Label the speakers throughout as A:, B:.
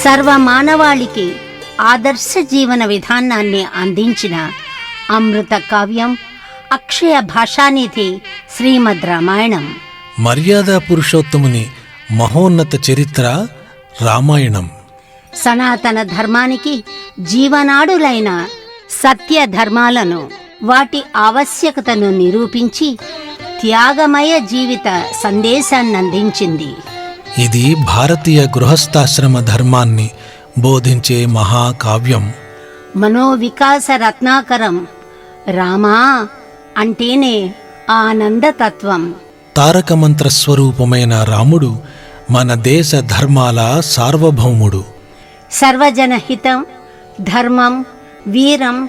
A: సర్వమానవాళికి ఆదర్శ జీవన విధానాన్ని అందించిన అమృత కావ్యం, అక్షయ భాషానిధి శ్రీమద్ రామాయణం.
B: మర్యాదా పురుషోత్తముని మహోన్నత చరిత్ర రామాయణం.
A: సనాతన ధర్మానికి జీవనాడులైన సత్య ధర్మాలను, వాటి ఆవశ్యకతను నిరూపించి త్యాగమయ జీవిత సందేశాన్నందించింది.
B: ఇది భారతీయ గృహస్థాశ్రమ ధర్మాన్ని బోధించే మహాకావ్యం.
A: మనోవికాస రత్నాకరం. రామా అంటేనే ఆనందతత్వం.
B: తారక మంత్ర స్వరూపమైన రాముడు మన దేశ ధర్మాల సార్వభౌముడు.
A: సర్వజనహితం, ధర్మం, వీరం,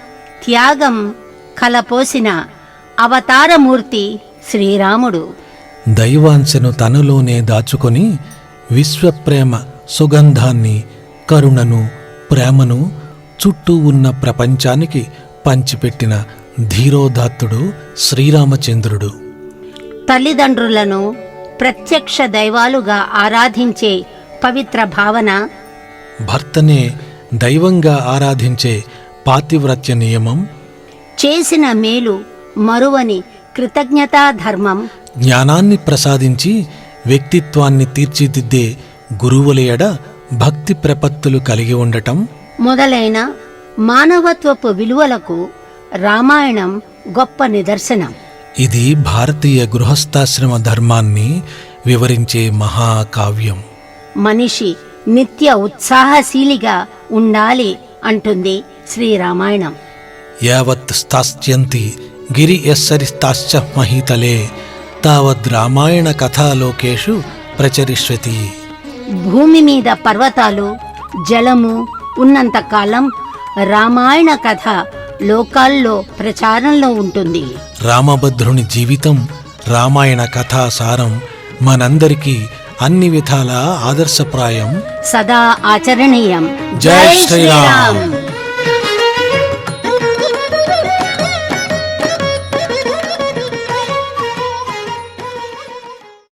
A: త్యాగం కలపోసిన అవతారమూర్తి శ్రీరాముడు.
B: దైవాంశను తనలోనే దాచుకొని విశ్వప్రేమ సుగంధాన్ని, కరుణను, ప్రేమను చుట్టూ ఉన్న ప్రపంచానికి పంచిపెట్టిన ధీరోదాత్తుడు శ్రీరామచంద్రుడు.
A: తల్లిదండ్రులను ప్రత్యక్ష దైవాలుగా ఆరాధించే పవిత్ర భావన,
B: భర్తనే దైవంగా ఆరాధించే పాతివ్రత్య నియమం,
A: చేసిన మేలు మరువని కృతజ్ఞతా ధర్మం,
B: జ్ఞానాన్ని ప్రసాదించి వ్యక్తిత్వాన్ని తీర్చిదిద్దే గురువుల ఎడ భక్తి ప్రపత్తులు కలిగి ఉండటం
A: మొదలైన మానవత్వపు విలువలకు రామాయణం గొప్ప నిదర్శనం.
B: ఇది భారతీయ గృహస్థాశ్రమ ధర్మాన్ని వివరించే మహాకావ్యం.
A: మనిషి నిత్య ఉత్సాహశీలిగా ఉండాలి అంటుంది శ్రీరామాయణం.
B: యావత్ స్థాస్యంతి గిరి యస్సరిస్తాశ్చ మహీతలే తావద్ రామాయణ కథాలోకేషు ప్రచరిష్యతి.
A: భూమి మీద పర్వతాలు, జలము ఉన్నంత కాలం రామాయణ కథ లోకాల్లో ప్రచారంలో ఉంటుంది.
B: రామభద్రుని జీవితం, రామాయణ కథాసారం మనందరికీ అన్ని విధాలా ఆదర్శప్రాయం,
A: సదా ఆచరణీయం.
B: జై శ్రీరామ్.